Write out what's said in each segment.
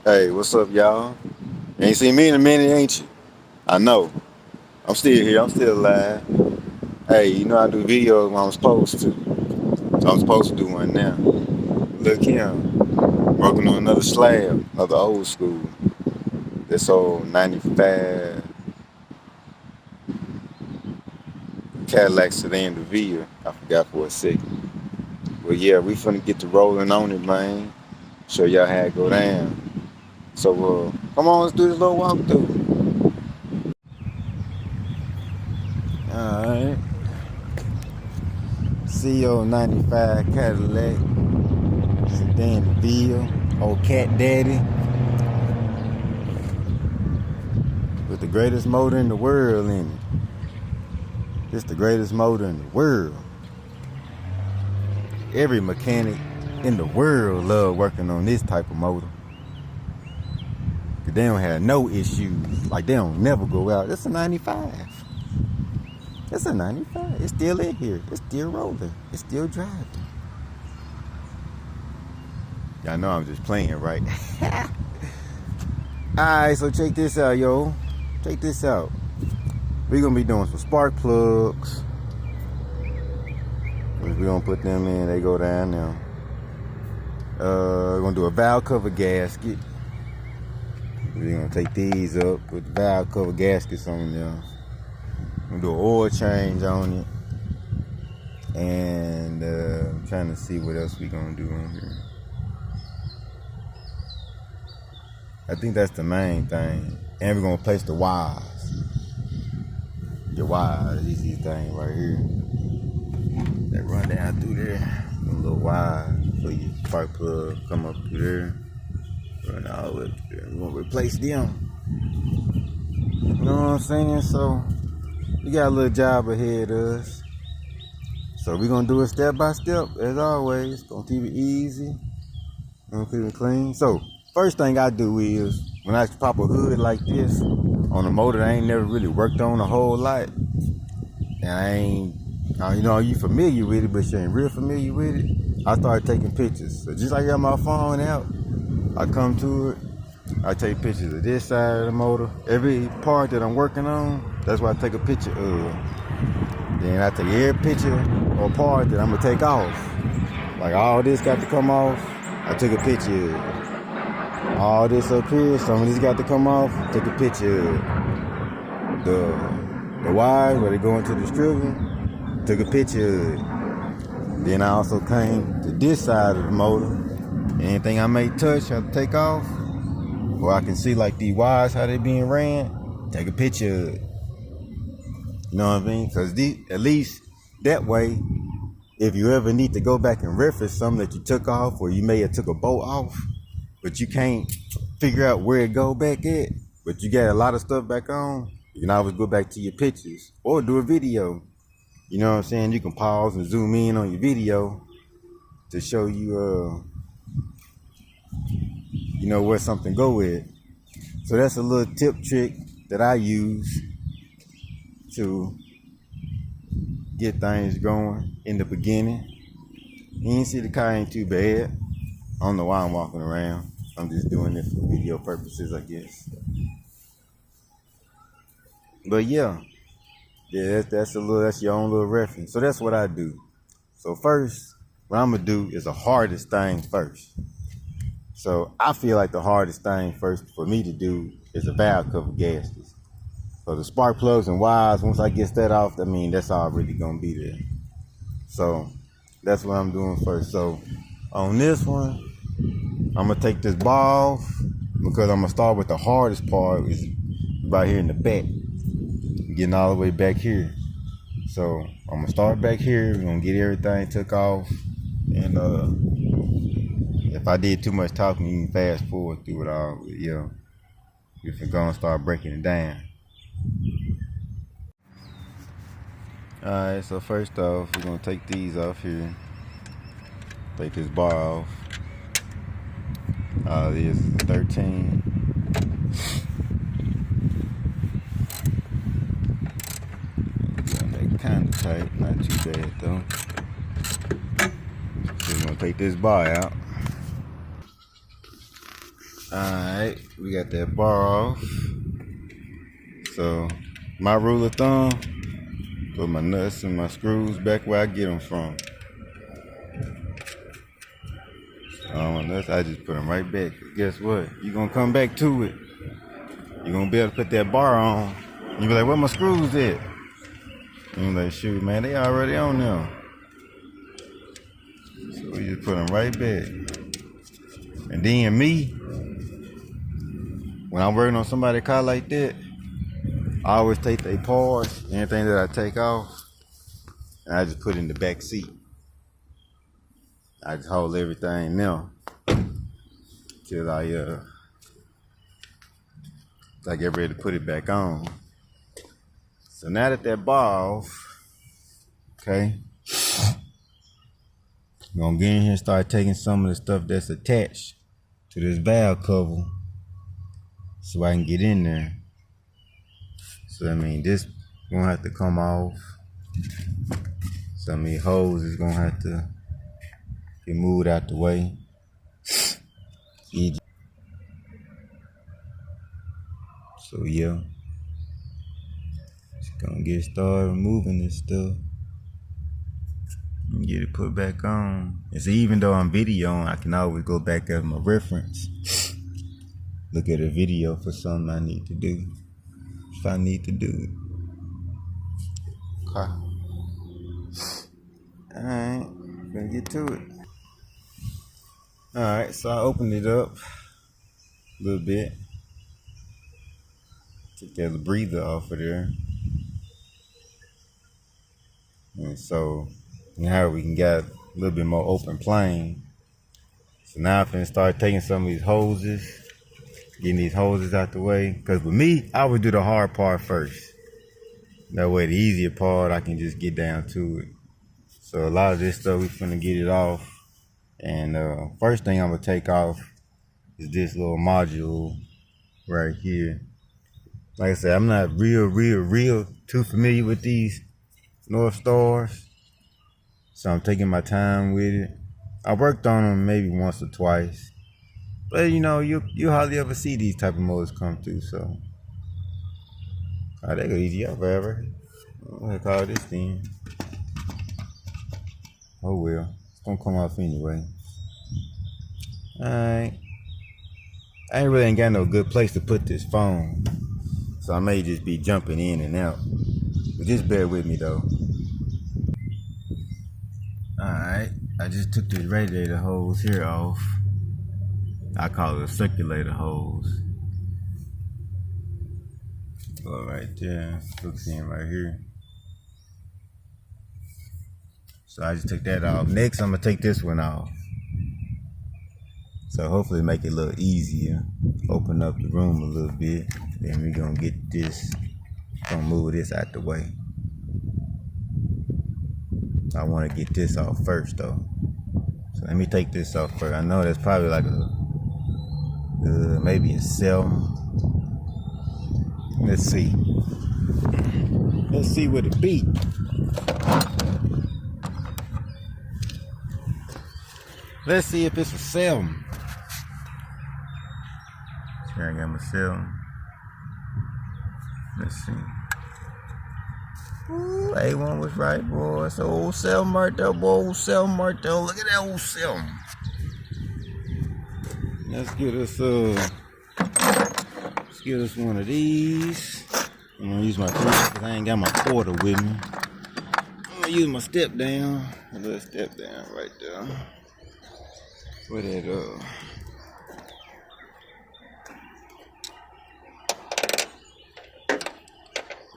Hey, what's up, y'all? You ain't seen me in a minute, ain't you? I know. I'm still here. I'm still alive. Hey, you know I do videos when I'm supposed to. So I'm supposed to do one now. Look here. Working on another slab, another old school. This old 95 Cadillac Sedan DeVille. I forgot for a second. Well, yeah, we finna get to rolling on it, man. Show y'all how it go down. So, come on, let's do this little walkthrough. Alright. CO 95 Cadillac. Sedan DeVille, old Cat Daddy, with the greatest motor in the world in it. It's the greatest motor in the world. Every mechanic in the world love working on this type of motor. Cause they don't have no issues. Like they don't never go out. It's a 95. It's a 95. It's still in here. It's still rolling. It's still driving. Y'all know I'm just playing, right? Alright, so check this out, yo. Check this out. We're gonna be doing some spark plugs. If we don't put them in, they go down now. We're gonna do a valve cover gasket. We're gonna take these up, put the valve cover gaskets on there. We're gonna do an oil change on it. And I'm trying to see what else we're gonna do on here. I think that's the main thing. And we're gonna place the wires. The wires, these things right here. They run down through there. A little wire for your spark plug, come up through there. Run all the way up there. We're gonna replace them. You know what I'm saying? So we got a little job ahead of us. So we're gonna do it step by step, as always. Gonna keep it easy. Gonna keep it clean. So first thing I do is when I pop a hood like this on a motor that I ain't never really worked on a whole lot, and I ain't, you know, you familiar with it, but you ain't real familiar with it, I started taking pictures. So just like I got my phone out, I come to it, I take pictures of this side of the motor. Every part that I'm working on, that's what I take a picture of. Then I take every picture or part that I'm gonna take off. Like all this got to come off, I took a picture of it. All this up here, some of this got to come off, take a picture of it. The wires where they go into the stripping, took a picture of it. Then I also came to this side of the motor. Anything I may touch, I take off. Or I can see like these wires, how they being ran, take a picture of it. You know what I mean? Because at least that way, if you ever need to go back and reference something that you took off, or you may have took a bolt off, but you can't figure out where it go back at, but you got a lot of stuff back on, you can always go back to your pictures or do a video. You know what I'm saying? You can pause and zoom in on your video to show you, you know, where something go with. So that's a little tip trick that I use to get things going in the beginning. You can see the car ain't too bad. I don't know why I'm walking around. I'm just doing it for video purposes, I guess. But yeah, that's your own little reference. So that's what I do. So first, what I'm gonna do is the hardest thing first. So I feel like the hardest thing first for me to do is the valve cover gaskets. So the spark plugs and wires, once I get that off, I mean, that's all really gonna be there. So that's what I'm doing first. So on this one, I'm gonna take this bar off because I'm gonna start with the hardest part, which is right here in the back, getting all the way back here. So I'm gonna start back here. We're gonna get everything took off, and if I did too much talking, you can fast forward through it all. But yeah, if you're gonna start breaking it down. All right. So first off, we're gonna take these off here. Take this bar off. This is 13. That kind of tight, not too bad though. So we're gonna take this bar out. Alright, we got that bar off. So, my rule of thumb, put my nuts and my screws back where I get them from. I just put them right back. But guess what? You're going to come back to it. You're going to be able to put that bar on. You be like, where my screws at? And you're like, shoot, man, they already on there. So we just put them right back. And then me, when I'm working on somebody's car like that, I always take their parts, anything that I take off, and I just put it in the back seat. I just hold everything now till I get ready to put it back on. So now that bar off, okay, I'm gonna get in here and start taking some of the stuff that's attached to this valve cover so I can get in there. So I mean, this gonna have to come off. Some of these holes is gonna have to get moved out the way. So yeah, just gonna get started removing this stuff and get it put back on. And so even though I'm videoing, I can always go back as my reference. Look at a video for something I need to do, if I need to do it. Okay. Alright, gonna get to it. Alright, so I opened it up a little bit. Took that breather off of there. And so now we can get a little bit more open plane. So now I'm finna start taking some of these hoses, getting these hoses out the way. Because with me, I would do the hard part first. That way the easier part, I can just get down to it. So a lot of this stuff, we finna get it off. And first thing I'm gonna take off is this little module right here. Like I said, I'm not real too familiar with these North Stars. So I'm taking my time with it. I worked on them maybe once or twice. But you know, you hardly ever see these type of motors come through, so. Oh, they go easy up forever. What do I call this thing? Oh well, it's gonna come off anyway. Alright. I ain't got no good place to put this phone. So I may just be jumping in and out. But just bear with me though. Alright, I just took the radiator hose here off. I call it a circulator hose. Go right there, hooks in right here. So I just took that off. Next, I'm gonna take this one off. So hopefully make it a little easier. Open up the room a little bit. Then we're gonna get this, gonna move this out the way. I wanna get this off first though. So let me take this off first. I know that's probably like maybe a cell. Let's see. Let's see what it be. Let's see if it's a cell. Here I got my cell. Let's see. Ooh, A1 was right, boy. It's an old cell Martel, boy. Old cell Martel. Look at that old cell. Let's get us one of these. I'm gonna use my tool because I ain't got my quarter with me. I'm gonna use my step down. A little step down right there. Where that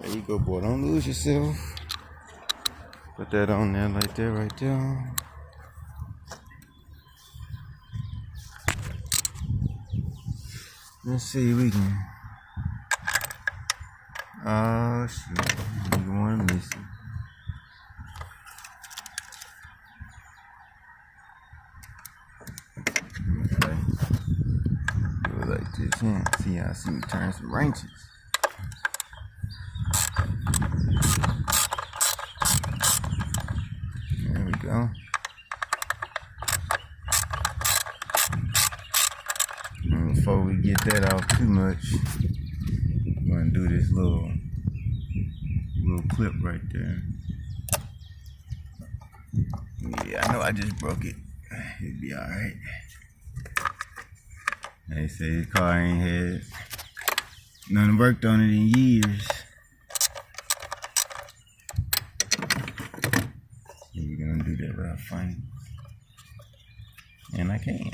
There you go, boy. Don't lose yourself. Put that on there like that right there. Let's see if we can. Oh shit. You wanna miss it. Okay. Do it like this. Yeah. See how I see me turn some wrenches. There we go. before we get that off too much, I'm gonna do this little clip right there. Yeah, I know I just broke it. It'll be alright. They say this car ain't had nothing worked on it in years. So we're gonna do that without finding. And I can.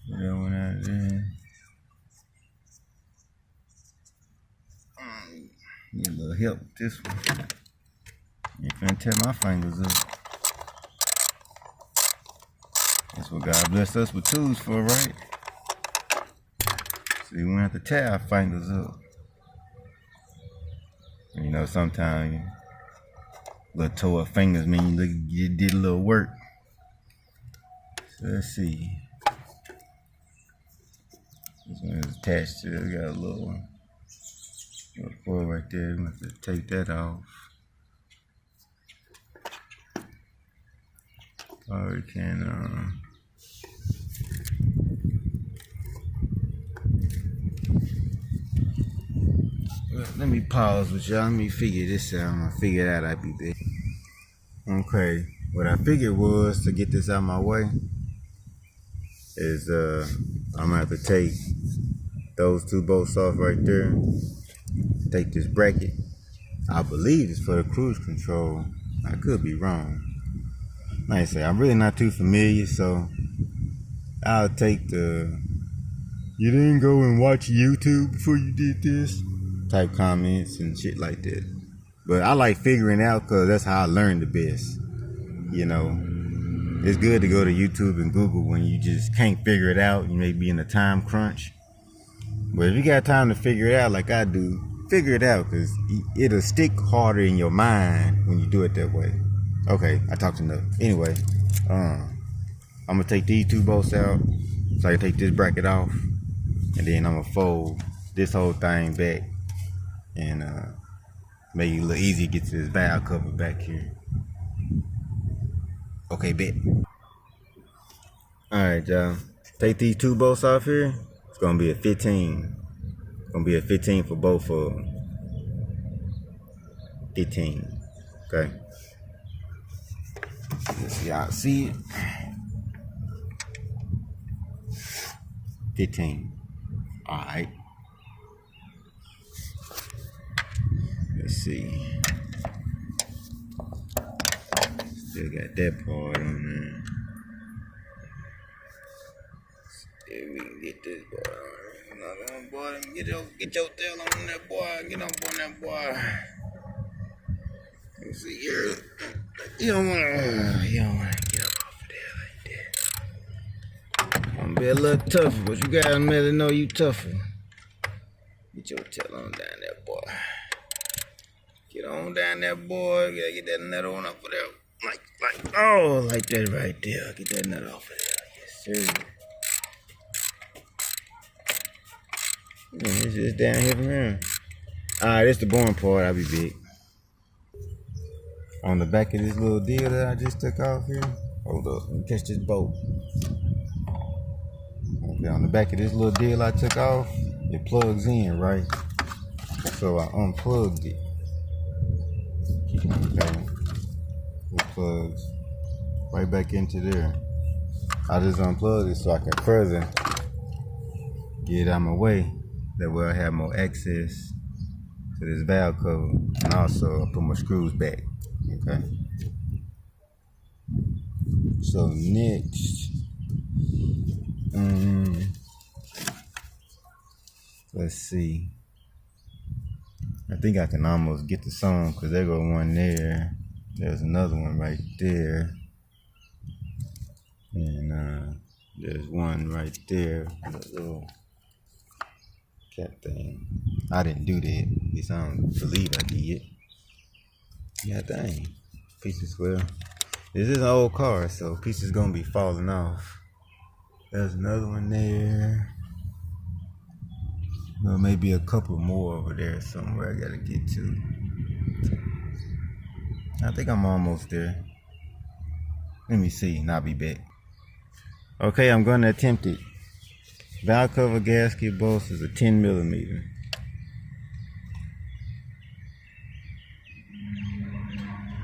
Put that one out of there. Need a little help with this one. You finna tear my fingers up. That's what God blessed us with tools for, right? So we won't have to tear our fingers up. You know, sometimes little toe up fingers mean you did a little work. So let's see. This one is attached to it. Got a little cord right there. I'm gonna have to take that off. Or we can let me pause with y'all. Let me figure this out. I'm gonna figure it out. I'll be back. Okay, what I figured was to get this out of my way is I'm gonna have to take those two bolts off right there. Take this bracket. I believe it's for the cruise control. I could be wrong. Like I say, I'm really not too familiar, so I'll take the "you didn't go and watch YouTube before you did this" type comments and shit like that. But I like figuring out because that's how I learn the best. You know, it's good to go to YouTube and Google when you just can't figure it out. You may be in a time crunch. But if you got time to figure it out like I do, figure it out because it'll stick harder in your mind when you do it that way. Okay, I talked enough. Anyway, I'm gonna take these two bolts out so I can take this bracket off, and then I'm gonna fold this whole thing back and make it a little easier to get to this valve cover back here. Okay, bet. Alright, y'all. Take these two bolts off here. It's gonna be a 15. It's gonna be a 15 for both of them. 15. Okay. Let's see, y'all see it. 15. Alright. Let's see. Still got that part on there. See if we can get this boy on. Boy, get your tail on that boy. Get up on that boy. Let's see here. You don't wanna get up off of there like that. I'm gonna be a little tougher, but you gotta really know you tougher. Get your tail on down there, boy. Get on down there, boy. You gotta get that nut on up of there. Like that right there. Get that nut off of there. Yes, sir. It's just down here from here. Alright, this the boring part. I'll be big. On the back of this little deal that I just took off here. Hold up, let me catch this bolt. Okay, on the back of this little deal I took off, it plugs in, right? So I unplugged it. Okay. It plugs right back into there. I just unplugged it so I can further get it out of my way. That way I have more access to this valve cover. And also I put my screws back. Okay. So next, let's see. I think I can almost get to some because there go one there. There's another one right there. And there's one right there. That little cap thing. I didn't do that. At least I don't believe I did. Yeah, dang. Pieces, well, this is an old car, so pieces gonna be falling off. There's another one there. Well, maybe a couple more over there somewhere I gotta get to. I think I'm almost there. Let me see, and I'll be back. Okay, I'm gonna attempt it. Valve cover gasket bolts is a 10 millimeter.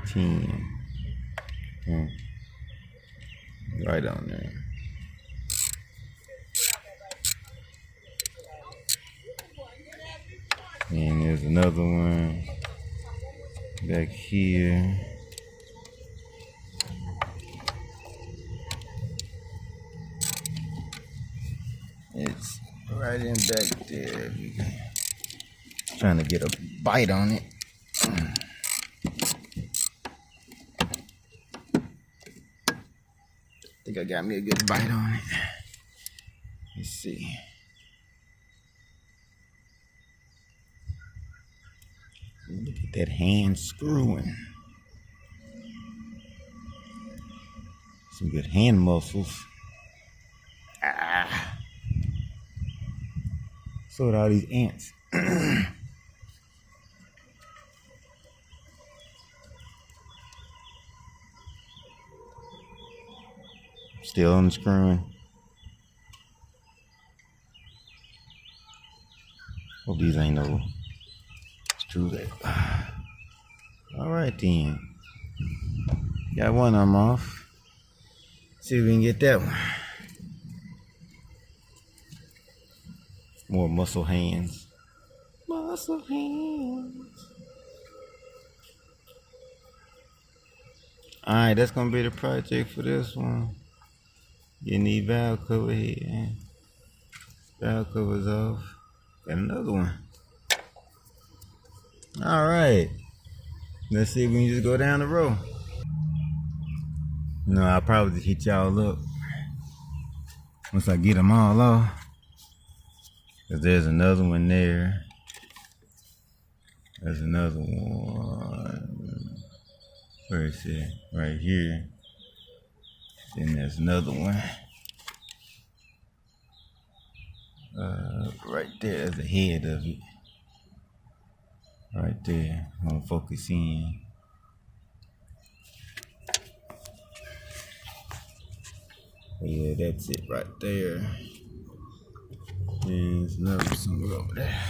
10. Right on there. And there's another one back here. It's right in back there. Trying to get a bite on it. I think I got me a good bite on it. Let's see. Look at that hand screwing. Some good hand muscles. Ah. So are all these ants. Still unscrewing. Hope these ain't no screw that. Alright then. Got one of them off. See if we can get that one. More muscle hands. Muscle hands. Alright, that's gonna be the project for this one. Getting these valve cover here. Valve covers off. Got another one. Alright. Let's see if we can just go down the road. No, I'll probably just hit y'all up once I get them all off. Cause there's another one there. There's another one. Where is it? Right here. Then there's another one. Right there, there's the head of it. Right there. I'm gonna focus in. Yeah, that's it right there. And there's another somewhere over there.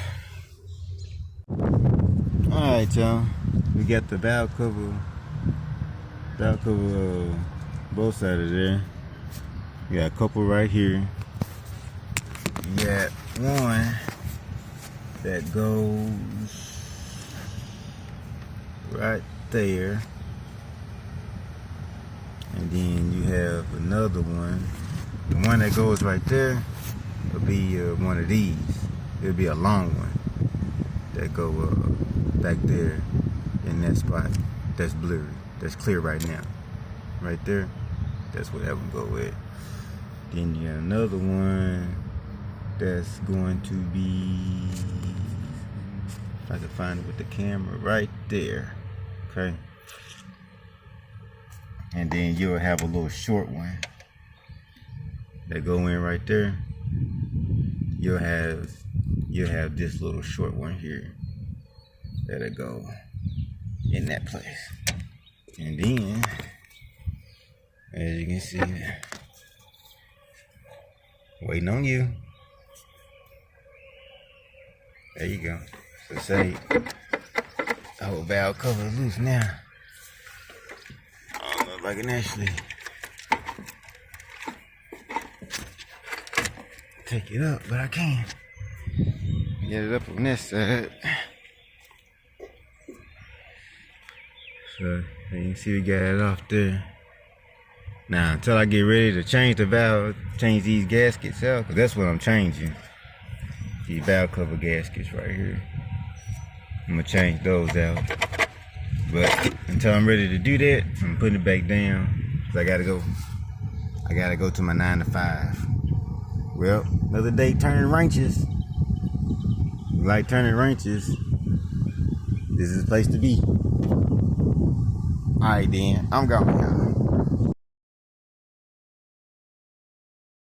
Alright, y'all. We got the valve cover both sides of there. We got a couple right here. You got one that goes right there. And then you have another one. The one that goes right there will be one of these. It'll be a long one that go back there in that spot. That's blurry. That's clear right now. Right there. That's what that would go with. Then you got another one that's going to be, if I can find it with the camera, right there. Okay. And then you'll have a little short one that go in right there. You'll have this little short one here that'll go in that place. And then, as you can see, waiting on you. There you go. So say, the whole valve cover is loose now. I don't know if I can actually take it up, but I can. Get it up on this side. So you can see we got it off there. Now until I get ready to change the valve, change these gaskets out, because that's what I'm changing. These valve cover gaskets right here. I'm gonna change those out. But until I'm ready to do that, I'm putting it back down. Cause I gotta go to my 9 to 5. Well, another day turning wrenches. Like turning wrenches, this is the place to be. Alright then, I'm gone now.